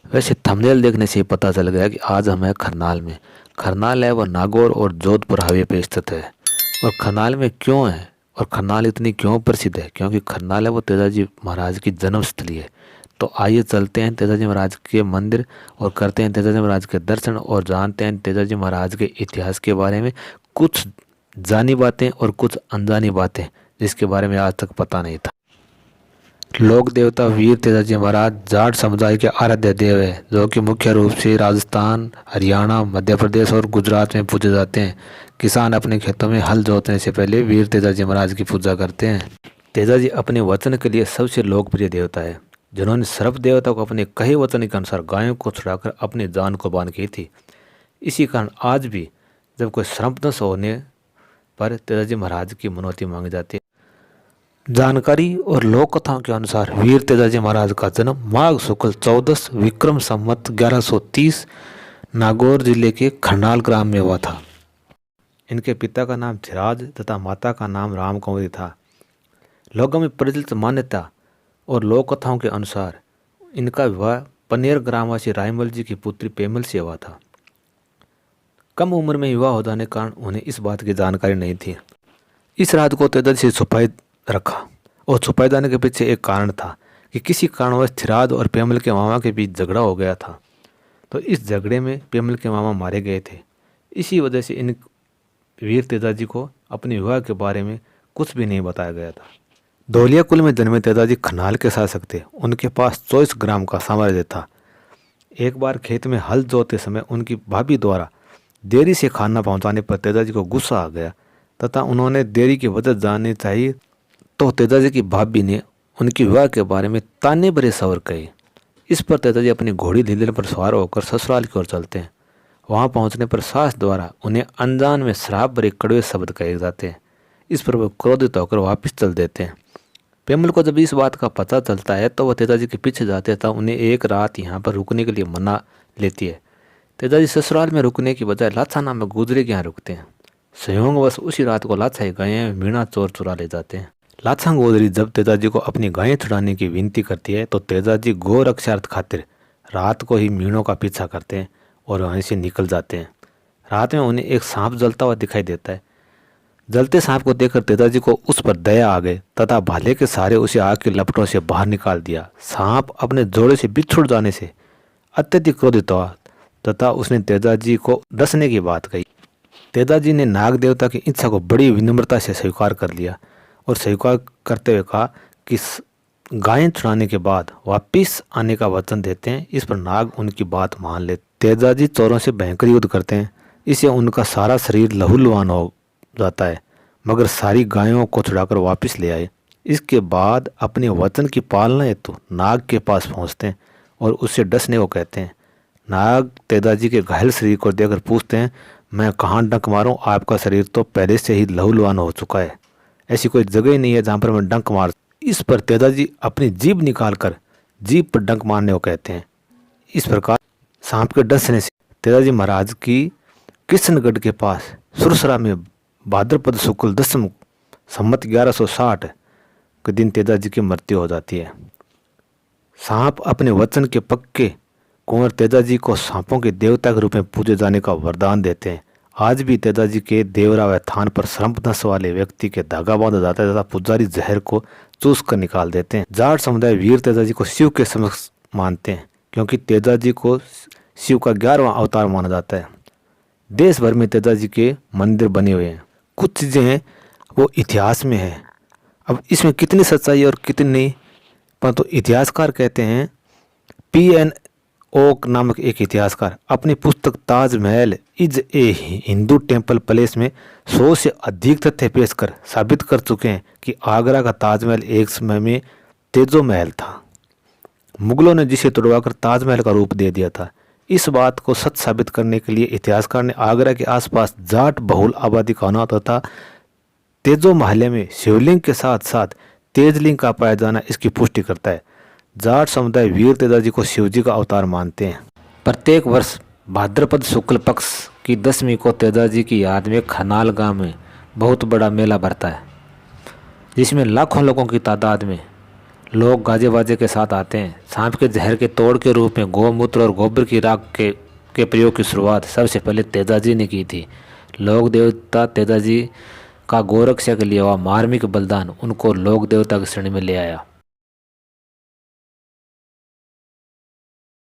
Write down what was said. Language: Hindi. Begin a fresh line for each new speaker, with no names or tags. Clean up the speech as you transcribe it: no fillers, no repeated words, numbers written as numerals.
वैसे थंबनेल देखने से ही पता चल गया कि आज हम हैं खरनाल में। खरनाल है वो नागौर और जोधपुर हाईवे पे स्थित है। और खरनाल में क्यों है और खरनाल इतनी क्यों प्रसिद्ध है, क्योंकि खरनाल है वो तेजाजी महाराज की जन्मस्थली है। तो आइए चलते हैं तेजाजी महाराज के मंदिर और करते हैं तेजाजी महाराज के दर्शन और जानते हैं तेजाजी महाराज के इतिहास के बारे में, कुछ जानी बातें और कुछ अनजानी बातें जिसके बारे में आज तक पता नहीं था। लोक देवता वीर तेजाजी महाराज जाट समुदाय के आराध्य देव है, जो कि मुख्य रूप से राजस्थान, हरियाणा, मध्य प्रदेश और गुजरात में पूजे जाते हैं। किसान अपने खेतों में हल जोतने से पहले वीर तेजाजी महाराज की पूजा करते हैं। तेजाजी अपने वचन के लिए सबसे लोकप्रिय देवता है, जिन्होंने सर्प देवता को अपने कहे वचन के अनुसार गायों को छुड़ाकर अपनी जान कुर्बान की थी। इसी कारण आज भी जब कोई सर्पदंश होने पर तेजाजी महाराज की मनौती मांगी जाती है। जानकारी और लोक कथाओं के अनुसार वीर तेजाजी महाराज का जन्म माघ शुक्ल 14 विक्रम संवत 1130 नागौर जिले के खरनाल ग्राम में हुआ था। इनके पिता का नाम धीराज तथा माता का नाम रामकुंवरी था। लोगों में प्रचलित मान्यता और लोक कथाओं के अनुसार इनका विवाह पनेर ग्रामवासी रायमल जी की पुत्री पेमल से हुआ था। कम उम्र में विवाह हो जाने के कारण उन्हें इस बात की जानकारी नहीं थी। इस रात को तेजाजी से छुपाई रखा और छुपाए जाने के पीछे एक कारण था कि किसी कारणवश धीराज और पेमल के मामा के बीच झगड़ा हो गया था। तो इस झगड़े में पेमल के मामा मारे गए थे। इसी वजह से इन वीर तेजाजी को अपने विवाह के बारे में कुछ भी नहीं बताया गया था। धौलिया कुल में जन्मे तेजाजी खरनाल के शासक थे। उनके पास 24 ग्राम का साम्राज्य था। एक बार खेत में हल जोतते समय उनकी भाभी द्वारा देरी से खाना पहुंचाने पर तेजाजी को गुस्सा आ गया तथा उन्होंने देरी की वजह जाननी चाहिए। तो तेजाजी की भाभी ने उनके विवाह के बारे में ताने भरे सवर कहे। इस पर तेजाजी अपनी घोड़ी लीलर पर सवार होकर ससुराल की ओर चलते हैं। वहां पहुंचने पर सास द्वारा उन्हें अनजान में श्राप भरे कड़वे शब्द कहे जाते हैं। इस पर वह क्रोधित होकर वापस चल देते हैं। पेमल को जब इस बात का पता चलता है तो वह तेजाजी के पीछे जाते तथा उन्हें एक रात यहाँ पर रुकने के लिए मना लेती है। तेजाजी ससुराल में रुकने की बजाय लाछा नामक गुजरे के यहाँ रुकते हैं। संयोगवश उसी रात को लाछा गायें मीणा चोर चुरा ले जाते हैं। लाछा गोदरी जब तेजाजी को अपनी गायें छुड़ाने की विनती करती है तो तेजाजी गो रक्षार्थ खातिर रात को ही मीणों का पीछा करते हैं और वहीं से निकल जाते हैं। रात में उन्हें एक सांप जलता हुआ दिखाई देता है। जलते सांप को देखकर तेजाजी को उस पर दया आ गई तथा भाले के सहारे उसे आग की लपटों से बाहर निकाल दिया। सांप अपने जोड़े से बिछुड़ जाने से अत्यधिक क्रोधित हुआ तथा उसने तेजाजी को डसने की बात कही। तेजाजी ने नाग देवता की इच्छा को बड़ी विनम्रता से स्वीकार कर लिया और स्वीकार करते हुए कहा कि गायें छुड़ाने के बाद वापिस आने का वचन देते हैं। इस पर नाग उनकी बात मान ले। तेजाजी चोरों से भयंकर युद्ध करते हैं। इससे उनका सारा शरीर लहूलुहान हो जाता है, मगर सारी गायों को छुड़ाकर वापस ले आए। इसके बाद अपने वचन की पालना हेतु नाग के पास पहुंचते हैं और उससे डसने को कहते हैं। नाग तेजाजी के घायल शरीर को देखकर पूछते हैं, मैं कहाँ डंक मारूं? आपका शरीर तो पहले से ही लहूलुहान हो चुका है। ऐसी कोई जगह ही नहीं है जहाँ पर मैं डंक मार। इस पर तेजाजी अपनी जीभ निकालकर जीभ पर डंक मारने को कहते हैं। इस प्रकार सांप के डसने से तेजाजी महाराज की किशनगढ़ के पास सुरसरा में भाद्रपद शुक्ल 10 संवत 1160 के दिन तेजाजी की मृत्यु हो जाती है। सांप अपने वचन के पक्के कुंवर तेजाजी को सांपों के देवता के रूप में पूजे जाने का वरदान देते हैं। आज भी तेजाजी के देवरा व थान पर सर्पदंश वाले व्यक्ति के धागा बांधा जाता है तथा पुजारी जहर को चूस कर निकाल देते हैं। जाट समुदाय वीर तेजाजी को शिव के समक्ष मानते हैं, क्योंकि तेजाजी को शिव का 11वां अवतार माना जाता है। देश भर में तेजाजी के मंदिर बने हुए हैं। कुछ चीज़ें हैं वो इतिहास में है। अब इसमें कितनी सच्चाई और कितनी नहीं, परंतु इतिहासकार कहते हैं, PN ओक नामक एक इतिहासकार अपनी पुस्तक Taj Mahal is a Hindu temple place में 100 से अधिक तथ्य पेश कर साबित कर चुके हैं कि आगरा का ताजमहल एक समय में तेजो महल था। मुगलों ने जिसे तोड़वाकर ताजमहल का रूप दे दिया था। इस बात को सच साबित करने के लिए इतिहासकार ने आगरा के आसपास जाट बहुल आबादी का होना तथा तेजो महल में शिवलिंग के साथ साथ तेजलिंग का पाया जाना इसकी पुष्टि करता है। जाट समुदाय वीर तेजाजी को शिवजी का अवतार मानते हैं। प्रत्येक वर्ष भाद्रपद शुक्ल पक्ष की 10वीं को तेजाजी की याद में खरनाल गांव में बहुत बड़ा मेला भरता है, जिसमें लाखों लोगों की तादाद में लोग गाजे बाजे के साथ आते हैं। सांप के जहर के तोड़ के रूप में गौमूत्र और गोबर की राख के प्रयोग की शुरुआत सबसे पहले तेजाजी ने की थी। लोक देवता तेजाजी का गोरक्षा के लिए वह मार्मिक बलिदान उनको लोक देवता की श्रेणी में ले आया।